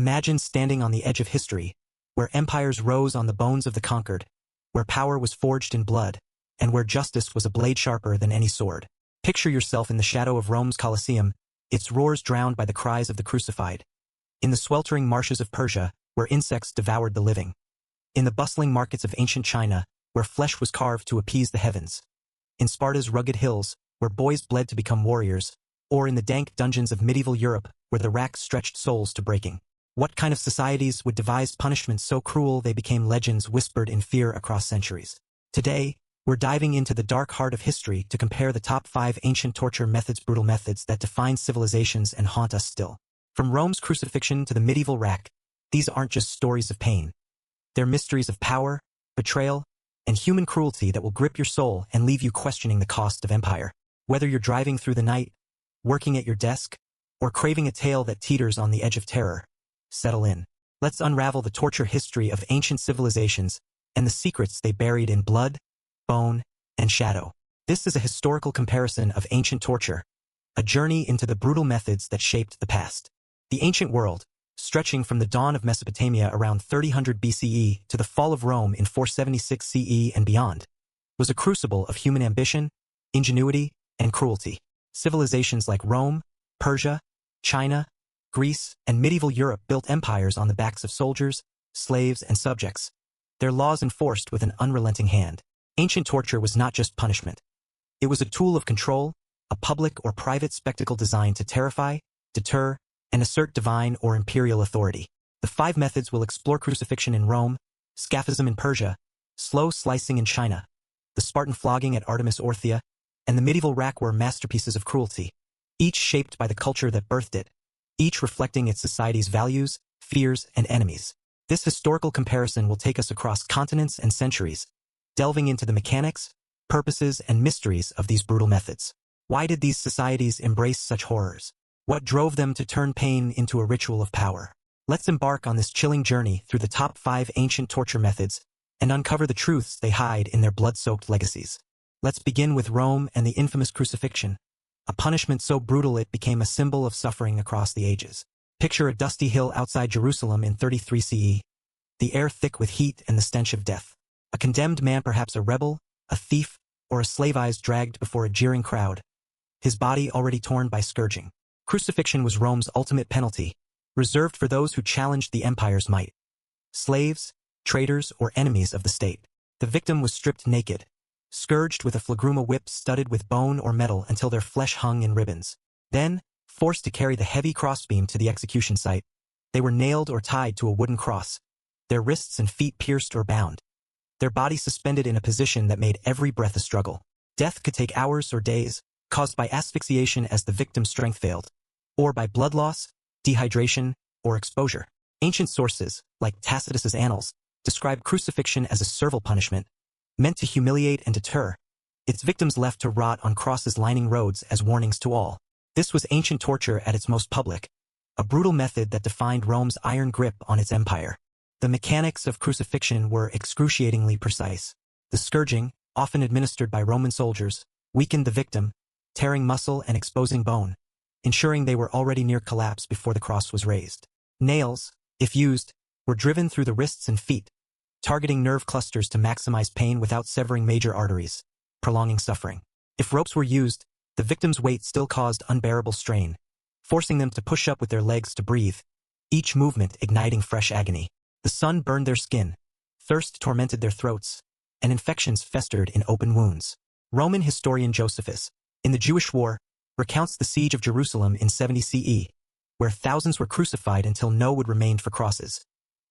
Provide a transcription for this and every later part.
Imagine standing on the edge of history, where empires rose on the bones of the conquered, where power was forged in blood, and where justice was a blade sharper than any sword. Picture yourself in the shadow of Rome's Colosseum, its roars drowned by the cries of the crucified. In the sweltering marshes of Persia, where insects devoured the living. In the bustling markets of ancient China, where flesh was carved to appease the heavens. In Sparta's rugged hills, where boys bled to become warriors, or in the dank dungeons of medieval Europe, where the rack stretched souls to breaking. What kind of societies would devise punishments so cruel they became legends whispered in fear across centuries? Today, we're diving into the dark heart of history to compare the top 5 ancient torture methods, brutal methods that define civilizations and haunt us still. From Rome's crucifixion to the medieval rack, these aren't just stories of pain. They're mysteries of power, betrayal, and human cruelty that will grip your soul and leave you questioning the cost of empire. Whether you're driving through the night, working at your desk, or craving a tale that teeters on the edge of terror, settle in. Let's unravel the torture history of ancient civilizations and the secrets they buried in blood, bone, and shadow. This is a historical comparison of ancient torture, a journey into the brutal methods that shaped the past. The ancient world, stretching from the dawn of Mesopotamia around 3000 BCE to the fall of Rome in 476 CE and beyond, was a crucible of human ambition, ingenuity, and cruelty. Civilizations like Rome, Persia, China, Greece, and medieval Europe built empires on the backs of soldiers, slaves, and subjects, their laws enforced with an unrelenting hand. Ancient torture was not just punishment. It was a tool of control, a public or private spectacle designed to terrify, deter, and assert divine or imperial authority. The 5 methods will explore: crucifixion in Rome, scaphism in Persia, slow slicing in China, the Spartan flogging at Artemis Orthia, and the medieval rack were masterpieces of cruelty, each shaped by the culture that birthed it, each reflecting its society's values, fears, and enemies. This historical comparison will take us across continents and centuries, delving into the mechanics, purposes, and mysteries of these brutal methods. Why did these societies embrace such horrors? What drove them to turn pain into a ritual of power? Let's embark on this chilling journey through the top 5 ancient torture methods and uncover the truths they hide in their blood-soaked legacies. Let's begin with Rome and the infamous crucifixion, a punishment so brutal it became a symbol of suffering across the ages. Picture a dusty hill outside Jerusalem in 33 CE, the air thick with heat and the stench of death. A condemned man, perhaps a rebel, a thief, or a slave, eyes dragged before a jeering crowd, his body already torn by scourging. Crucifixion was Rome's ultimate penalty, reserved for those who challenged the empire's might. Slaves, traitors, or enemies of the state. The victim was stripped naked, scourged with a flagruma whip studded with bone or metal until their flesh hung in ribbons. Then, forced to carry the heavy crossbeam to the execution site, they were nailed or tied to a wooden cross, their wrists and feet pierced or bound, their bodies suspended in a position that made every breath a struggle. Death could take hours or days, caused by asphyxiation as the victim's strength failed, or by blood loss, dehydration, or exposure. Ancient sources, like Tacitus's Annals, describe crucifixion as a servile punishment, meant to humiliate and deter, its victims left to rot on crosses lining roads as warnings to all. This was ancient torture at its most public, a brutal method that defined Rome's iron grip on its empire. The mechanics of crucifixion were excruciatingly precise. The scourging, often administered by Roman soldiers, weakened the victim, tearing muscle and exposing bone, ensuring they were already near collapse before the cross was raised. Nails, if used, were driven through the wrists and feet, targeting nerve clusters to maximize pain without severing major arteries, prolonging suffering. If ropes were used, the victim's weight still caused unbearable strain, forcing them to push up with their legs to breathe, each movement igniting fresh agony. The sun burned their skin, thirst tormented their throats, and infections festered in open wounds. Roman historian Josephus, in the Jewish War, recounts the siege of Jerusalem in 70 CE, where thousands were crucified until no wood remained for crosses,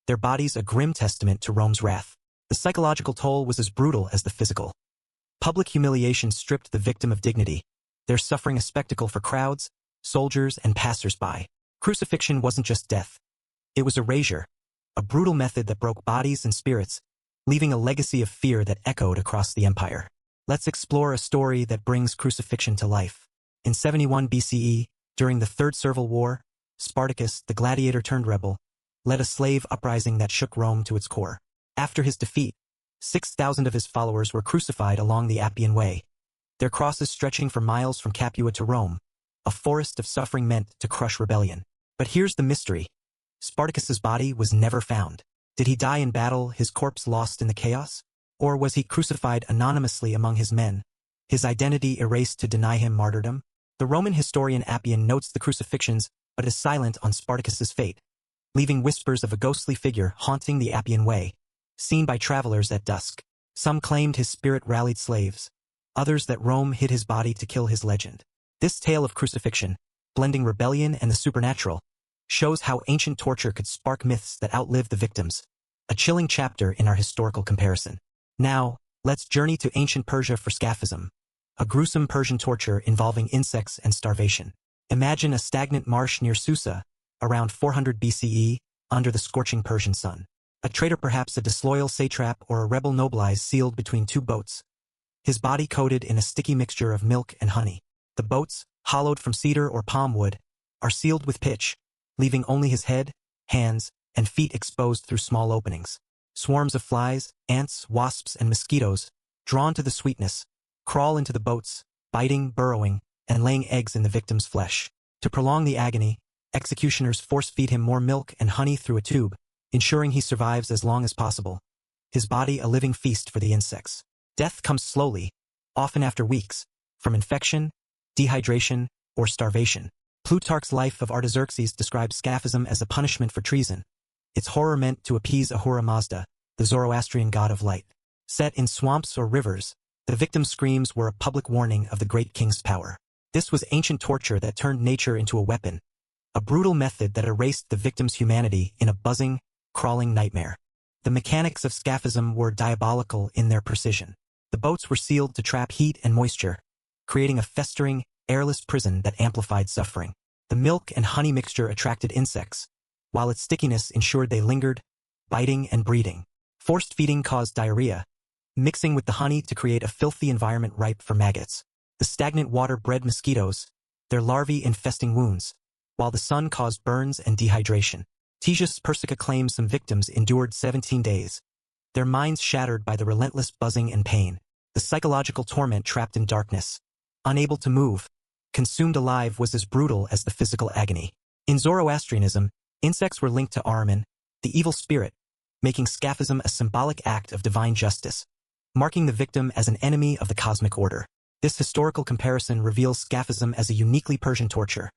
their bodies a grim testament to Rome's wrath. The psychological toll was as brutal as the physical. Public humiliation stripped the victim of dignity, their suffering a spectacle for crowds, soldiers, and passers-by. Crucifixion wasn't just death. It was erasure, a brutal method that broke bodies and spirits, leaving a legacy of fear that echoed across the empire. Let's explore a story that brings crucifixion to life. In 71 BCE, during the Third Servile War, Spartacus, the gladiator-turned-rebel, led a slave uprising that shook Rome to its core. After his defeat, 6,000 of his followers were crucified along the Appian Way, their crosses stretching for miles from Capua to Rome, a forest of suffering meant to crush rebellion. But here's the mystery. Spartacus's body was never found. Did he die in battle, his corpse lost in the chaos? Or was he crucified anonymously among his men, his identity erased to deny him martyrdom? The Roman historian Appian notes the crucifixions, but is silent on Spartacus's fate, leaving whispers of a ghostly figure haunting the Appian Way, seen by travelers at dusk. Some claimed his spirit rallied slaves, others that Rome hid his body to kill his legend. This tale of crucifixion, blending rebellion and the supernatural, shows how ancient torture could spark myths that outlive the victims, a chilling chapter in our historical comparison. Now, let's journey to ancient Persia for scaphism, a gruesome Persian torture involving insects and starvation. Imagine a stagnant marsh near Susa, around 400 BCE, under the scorching Persian sun. A traitor, perhaps a disloyal satrap or a rebel nobilized, sealed between two boats, his body coated in a sticky mixture of milk and honey. The boats, hollowed from cedar or palm wood, are sealed with pitch, leaving only his head, hands, and feet exposed through small openings. Swarms of flies, ants, wasps, and mosquitoes, drawn to the sweetness, crawl into the boats, biting, burrowing, and laying eggs in the victim's flesh. To prolong the agony, executioners force-feed him more milk and honey through a tube, ensuring he survives as long as possible, his body a living feast for the insects. Death comes slowly, often after weeks, from infection, dehydration, or starvation. Plutarch's Life of Artaxerxes describes scaphism as a punishment for treason, its horror meant to appease Ahura Mazda, the Zoroastrian god of light. Set in swamps or rivers, the victim's screams were a public warning of the great king's power. This was ancient torture that turned nature into a weapon, a brutal method that erased the victim's humanity in a buzzing, crawling nightmare. The mechanics of scaphism were diabolical in their precision. The boats were sealed to trap heat and moisture, creating a festering, airless prison that amplified suffering. The milk and honey mixture attracted insects, while its stickiness ensured they lingered, biting and breeding. Forced feeding caused diarrhea, mixing with the honey to create a filthy environment ripe for maggots. The stagnant water bred mosquitoes, their larvae infesting wounds, while the sun caused burns and dehydration. Ctesias Persica claims some victims endured 17 days, their minds shattered by the relentless buzzing and pain. The psychological torment trapped in darkness, unable to move, consumed alive, was as brutal as the physical agony. In Zoroastrianism, insects were linked to Ahriman, the evil spirit, making scaphism a symbolic act of divine justice, marking the victim as an enemy of the cosmic order. This historical comparison reveals scaphism as a uniquely Persian torture,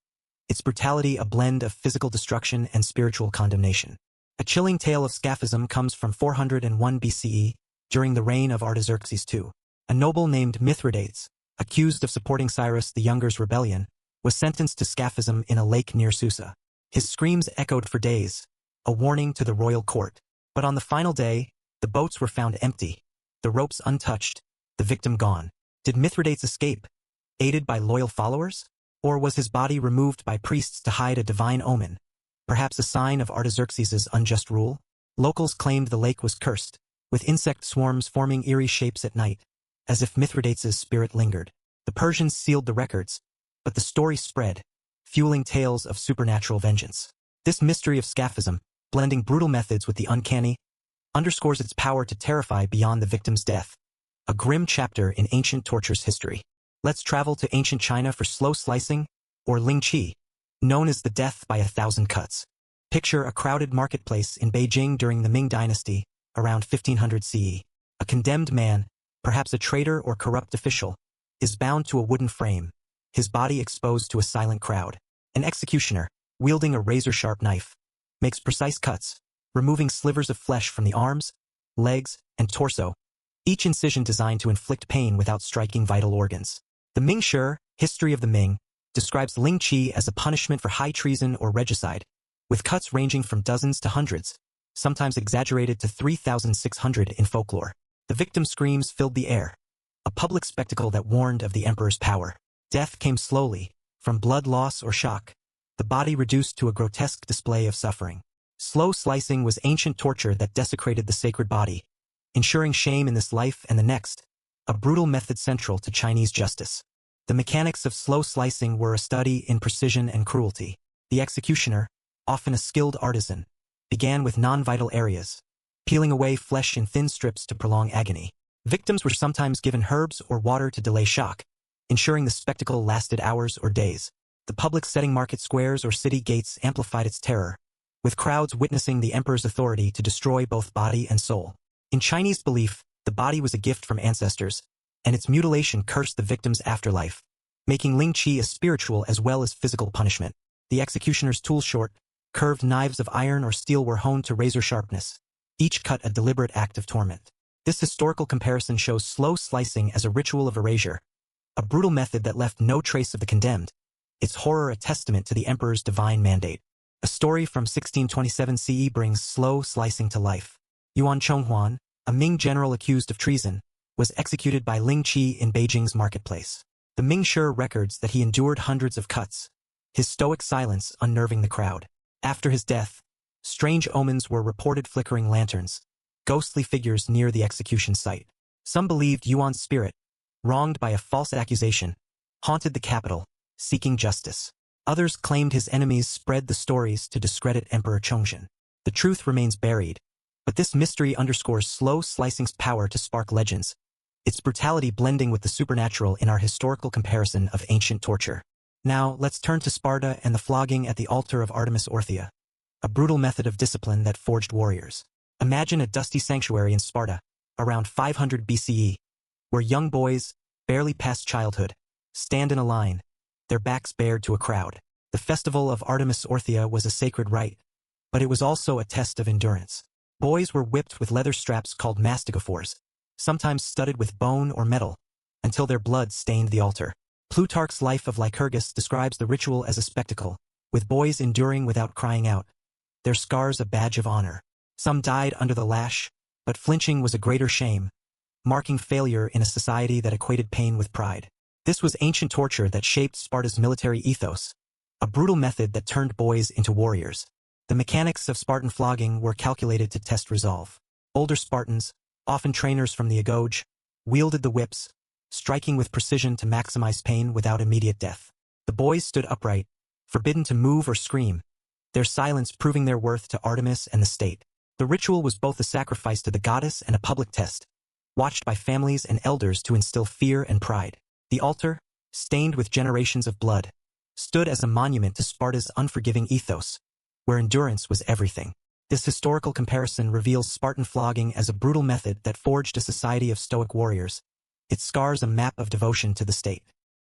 its brutality a blend of physical destruction and spiritual condemnation. A chilling tale of scaphism comes from 401 BCE, during the reign of Artaxerxes II. A noble named Mithridates, accused of supporting Cyrus the Younger's rebellion, was sentenced to scaphism in a lake near Susa. His screams echoed for days, a warning to the royal court. But on the final day, the boats were found empty, the ropes untouched, the victim gone. Did Mithridates escape, aided by loyal followers? Or was his body removed by priests to hide a divine omen, perhaps a sign of Artaxerxes' unjust rule? Locals claimed the lake was cursed, with insect swarms forming eerie shapes at night, as if Mithridates' spirit lingered. The Persians sealed the records, but the story spread, fueling tales of supernatural vengeance. This mystery of scaphism, blending brutal methods with the uncanny, underscores its power to terrify beyond the victim's death, a grim chapter in ancient torture's history. Let's travel to ancient China for slow slicing, or Ling Qi, known as the death by 1,000 cuts. Picture a crowded marketplace in Beijing during the Ming Dynasty, around 1500 CE. A condemned man, perhaps a traitor or corrupt official, is bound to a wooden frame, his body exposed to a silent crowd. An executioner, wielding a razor-sharp knife, makes precise cuts, removing slivers of flesh from the arms, legs, and torso, each incision designed to inflict pain without striking vital organs. The Ming Shi, History of the Ming, describes Ling Qi as a punishment for high treason or regicide, with cuts ranging from dozens to hundreds, sometimes exaggerated to 3,600 in folklore. The victim's screams filled the air, a public spectacle that warned of the emperor's power. Death came slowly, from blood loss or shock, the body reduced to a grotesque display of suffering. Slow slicing was ancient torture that desecrated the sacred body, ensuring shame in this life and the next, a brutal method central to Chinese justice. The mechanics of slow slicing were a study in precision and cruelty. The executioner, often a skilled artisan, began with non-vital areas, peeling away flesh in thin strips to prolong agony. Victims were sometimes given herbs or water to delay shock, ensuring the spectacle lasted hours or days. The public setting, market squares or city gates, amplified its terror, with crowds witnessing the emperor's authority to destroy both body and soul. In Chinese belief, the body was a gift from ancestors, and its mutilation cursed the victim's afterlife, making Ling Qi a spiritual as well as physical punishment. The executioner's tools, short, curved knives of iron or steel, were honed to razor sharpness, each cut a deliberate act of torment. This historical comparison shows slow slicing as a ritual of erasure, a brutal method that left no trace of the condemned, its horror a testament to the emperor's divine mandate. A story from 1627 CE brings slow slicing to life. Yuan Chonghuan, a Ming general accused of treason, was executed by Ling Qi in Beijing's marketplace. The Ming Shi records that he endured hundreds of cuts, his stoic silence unnerving the crowd. After his death, strange omens were reported: flickering lanterns, ghostly figures near the execution site. Some believed Yuan's spirit, wronged by a false accusation, haunted the capital, seeking justice. Others claimed his enemies spread the stories to discredit Emperor Chongzhen. The truth remains buried, but this mystery underscores slow slicing's power to spark legends, its brutality blending with the supernatural in our historical comparison of ancient torture. Now, let's turn to Sparta and the flogging at the altar of Artemis Orthia, a brutal method of discipline that forged warriors. Imagine a dusty sanctuary in Sparta, around 500 BCE, where young boys, barely past childhood, stand in a line, their backs bared to a crowd. The festival of Artemis Orthia was a sacred rite, but it was also a test of endurance. Boys were whipped with leather straps called mastigophores, sometimes studded with bone or metal, until their blood stained the altar. Plutarch's Life of Lycurgus describes the ritual as a spectacle, with boys enduring without crying out, their scars a badge of honor. Some died under the lash, but flinching was a greater shame, marking failure in a society that equated pain with pride. This was ancient torture that shaped Sparta's military ethos, a brutal method that turned boys into warriors. The mechanics of Spartan flogging were calculated to test resolve. Older Spartans, often trainers from the Agoge, wielded the whips, striking with precision to maximize pain without immediate death. The boys stood upright, forbidden to move or scream, their silence proving their worth to Artemis and the state. The ritual was both a sacrifice to the goddess and a public test, watched by families and elders to instill fear and pride. The altar, stained with generations of blood, stood as a monument to Sparta's unforgiving ethos, where endurance was everything. This historical comparison reveals Spartan flogging as a brutal method that forged a society of stoic warriors, its scars a map of devotion to the state.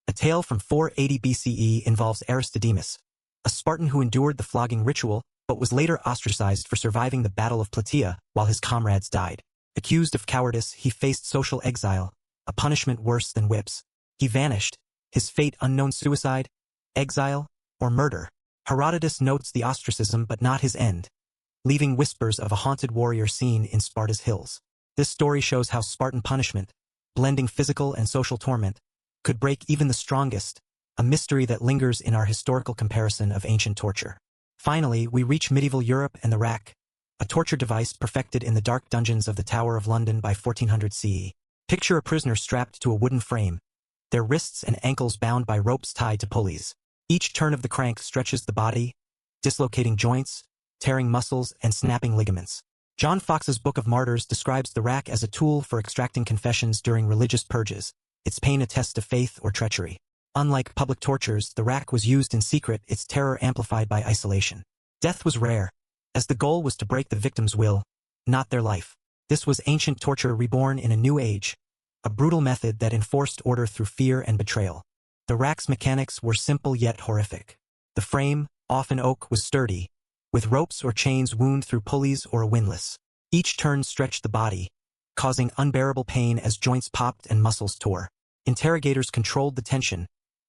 A tale from 480 BCE involves Aristodemus, a Spartan who endured the flogging ritual but was later ostracized for surviving the Battle of Plataea while his comrades died. Accused of cowardice, he faced social exile, a punishment worse than whips. He vanished, his fate unknown: suicide, exile, or murder. Herodotus notes the ostracism but not his end, leaving whispers of a haunted warrior seen in Sparta's hills. This story shows how Spartan punishment, blending physical and social torment, could break even the strongest, a mystery that lingers in our historical comparison of ancient torture. Finally, we reach medieval Europe and the rack, a torture device perfected in the dark dungeons of the Tower of London by 1400 CE. Picture a prisoner strapped to a wooden frame, their wrists and ankles bound by ropes tied to pulleys. Each turn of the crank stretches the body, dislocating joints, tearing muscles, and snapping ligaments. John Fox's Book of Martyrs describes the rack as a tool for extracting confessions during religious purges, its pain a test of faith or treachery. Unlike public tortures, the rack was used in secret, its terror amplified by isolation. Death was rare, as the goal was to break the victim's will, not their life. This was ancient torture reborn in a new age, a brutal method that enforced order through fear and betrayal. The rack's mechanics were simple yet horrific. The frame, often oak, was sturdy, with ropes or chains wound through pulleys or a windlass. Each turn stretched the body, causing unbearable pain as joints popped and muscles tore. Interrogators controlled the tension,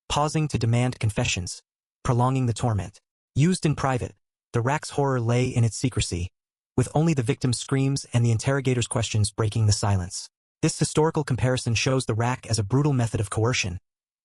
pausing to demand confessions, prolonging the torment. Used in private, the rack's horror lay in its secrecy, with only the victim's screams and the interrogator's questions breaking the silence. This historical comparison shows the rack as a brutal method of coercion,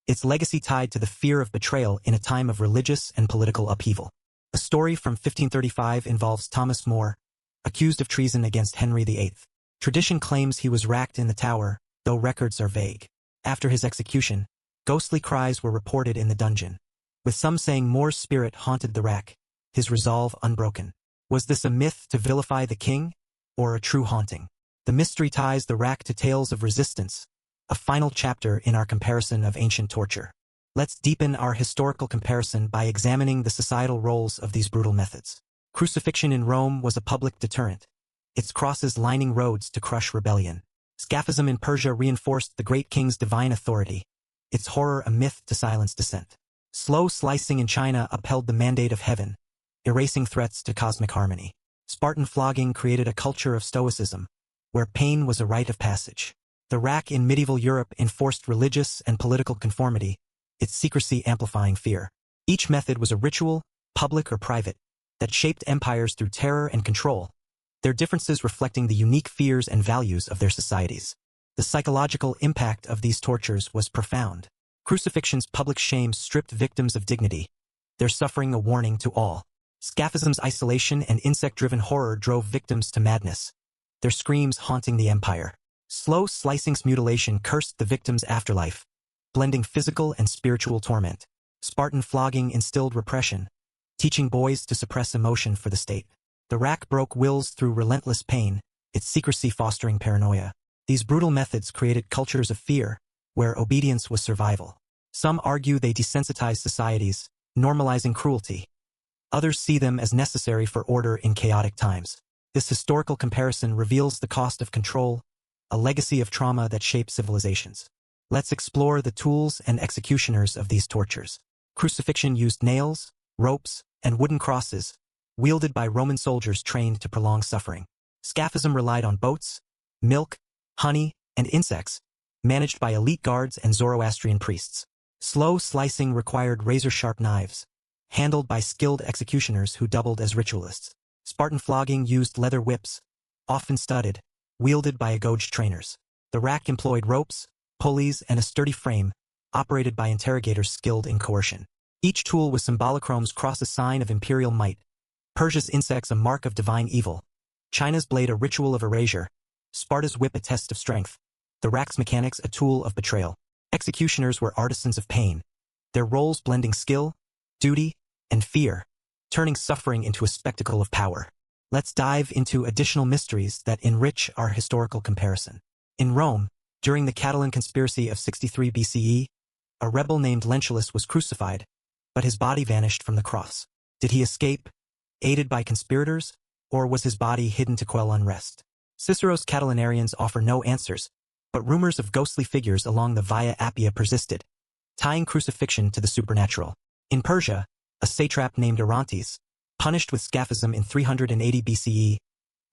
its legacy tied to the fear of betrayal in a time of religious and political upheaval. A story from 1535 involves Thomas More, accused of treason against Henry VIII. Tradition claims he was racked in the Tower, though records are vague. After his execution, ghostly cries were reported in the dungeon, with some saying More's spirit haunted the rack, his resolve unbroken. Was this a myth to vilify the king, or a true haunting? The mystery ties the rack to tales of resistance, a final chapter in our comparison of ancient torture. Let's deepen our historical comparison by examining the societal roles of these brutal methods. Crucifixion in Rome was a public deterrent, its crosses lining roads to crush rebellion. Scaphism in Persia reinforced the great king's divine authority, its horror a myth to silence dissent. Slow slicing in China upheld the mandate of heaven, erasing threats to cosmic harmony. Spartan flogging created a culture of stoicism, where pain was a rite of passage. The rack in medieval Europe enforced religious and political conformity, its secrecy amplifying fear. Each method was a ritual, public or private, that shaped empires through terror and control, their differences reflecting the unique fears and values of their societies. The psychological impact of these tortures was profound. Crucifixion's public shame stripped victims of dignity, their suffering a warning to all. Scaphism's isolation and insect-driven horror drove victims to madness, their screams haunting the empire. Slow slicing's mutilation cursed the victim's afterlife, blending physical and spiritual torment. Spartan flogging instilled repression, teaching boys to suppress emotion for the state. The rack broke wills through relentless pain, its secrecy fostering paranoia. These brutal methods created cultures of fear, where obedience was survival. Some argue they desensitized societies, normalizing cruelty. Others see them as necessary for order in chaotic times. This historical comparison reveals the cost of control, a legacy of trauma that shaped civilizations. Let's explore the tools and executioners of these tortures. Crucifixion used nails, ropes, and wooden crosses, wielded by Roman soldiers trained to prolong suffering. Scaphism relied on boats, milk, honey, and insects, managed by elite guards and Zoroastrian priests. Slow slicing required razor-sharp knives, handled by skilled executioners who doubled as ritualists. Spartan flogging used leather whips, often studded, wielded by gouged trainers. The rack employed ropes, pulleys, and a sturdy frame, operated by interrogators skilled in coercion. Each tool was Symbolicrome's cross, a sign of imperial might, Persia's insects a mark of divine evil, China's blade a ritual of erasure, Sparta's whip a test of strength, the rack's mechanics a tool of betrayal. Executioners were artisans of pain, their roles blending skill, duty, and fear, turning suffering into a spectacle of power. Let's dive into additional mysteries that enrich our historical comparison. In Rome, during the Catalan conspiracy of 63 BCE, a rebel named Lentulus was crucified, but his body vanished from the cross. Did he escape, aided by conspirators, or was his body hidden to quell unrest? Cicero's Catalanarians offer no answers, but rumors of ghostly figures along the Via Appia persisted, tying crucifixion to the supernatural. In Persia, a satrap named Orontes, punished with scaphism in 380 BCE,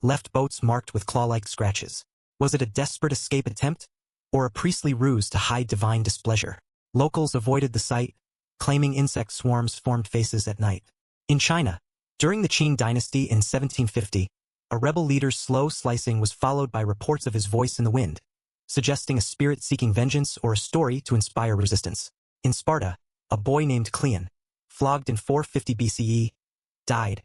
left boats marked with claw-like scratches. Was it a desperate escape attempt, or a priestly ruse to hide divine displeasure? Locals avoided the site, claiming insect swarms formed faces at night. In China, during the Qing dynasty in 1750, a rebel leader's slow slicing was followed by reports of his voice in the wind, suggesting a spirit seeking vengeance or a story to inspire resistance. In Sparta, a boy named Cleon, flogged in 450 BCE, died,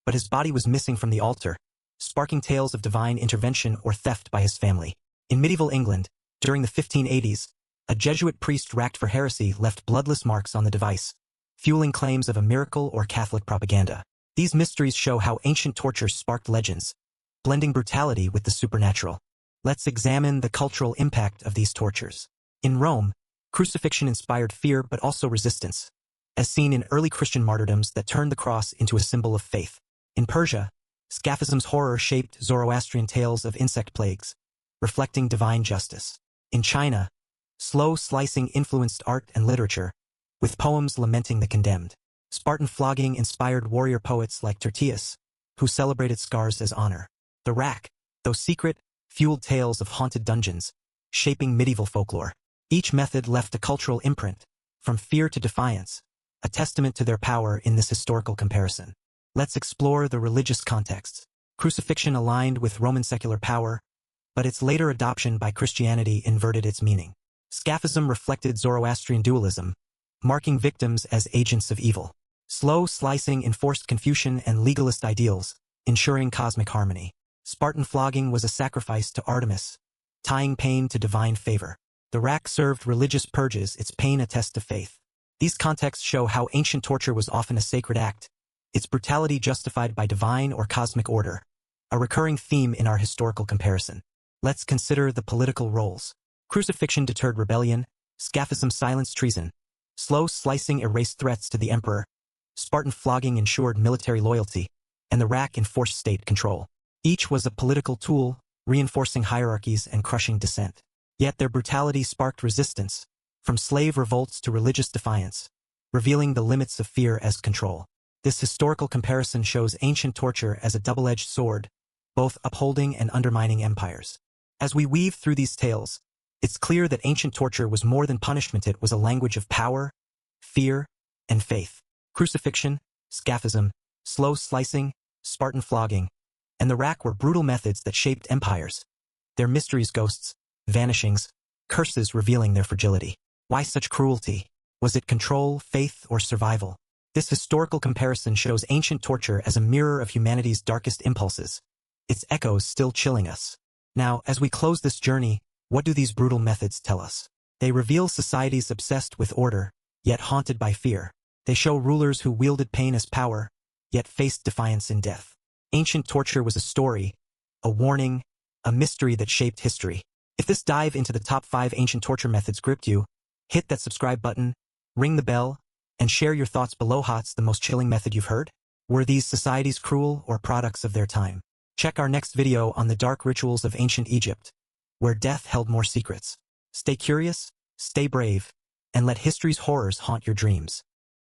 but his body was missing from the altar, sparking tales of divine intervention or theft by his family. In medieval England, during the 1580s, a Jesuit priest racked for heresy left bloodless marks on the device, fueling claims of a miracle or Catholic propaganda. These mysteries show how ancient torture sparked legends, blending brutality with the supernatural. Let's examine the cultural impact of these tortures. In Rome, crucifixion inspired fear but also resistance, as seen in early Christian martyrdoms that turned the cross into a symbol of faith. In Persia, scaphism's horror shaped Zoroastrian tales of insect plagues, reflecting divine justice. In China, slow slicing influenced art and literature, with poems lamenting the condemned. Spartan flogging inspired warrior poets like Tertius, who celebrated scars as honor. The rack, though secret, fueled tales of haunted dungeons, shaping medieval folklore. Each method left a cultural imprint, from fear to defiance, a testament to their power in this historical comparison. Let's explore the religious contexts. Crucifixion aligned with Roman secular power, but its later adoption by Christianity inverted its meaning. Scaphism reflected Zoroastrian dualism, marking victims as agents of evil. Slow slicing enforced Confucian and legalist ideals, ensuring cosmic harmony. Spartan flogging was a sacrifice to Artemis, tying pain to divine favor. The rack served religious purges, its pain a test of faith. These contexts show how ancient torture was often a sacred act, its brutality justified by divine or cosmic order, a recurring theme in our historical comparison. Let's consider the political roles. Crucifixion deterred rebellion, scaphism silenced treason, slow slicing erased threats to the emperor, Spartan flogging ensured military loyalty, and the rack enforced state control. Each was a political tool, reinforcing hierarchies and crushing dissent. Yet their brutality sparked resistance, from slave revolts to religious defiance, revealing the limits of fear as control. This historical comparison shows ancient torture as a double-edged sword, both upholding and undermining empires. As we weave through these tales, it's clear that ancient torture was more than punishment. It was a language of power, fear, and faith. Crucifixion, scaphism, slow slicing, Spartan flogging, and the rack were brutal methods that shaped empires. Their mysteries, ghosts, vanishings, curses revealing their fragility. Why such cruelty? Was it control, faith, or survival? This historical comparison shows ancient torture as a mirror of humanity's darkest impulses, its echoes still chilling us. Now, as we close this journey, what do these brutal methods tell us? They reveal societies obsessed with order, yet haunted by fear. They show rulers who wielded pain as power, yet faced defiance in death. Ancient torture was a story, a warning, a mystery that shaped history. If this dive into the top 5 ancient torture methods gripped you, hit that subscribe button, ring the bell, and share your thoughts below. What's the most chilling method you've heard? Were these societies cruel or products of their time? Check our next video on the dark rituals of ancient Egypt, where death held more secrets. Stay curious, stay brave, and let history's horrors haunt your dreams.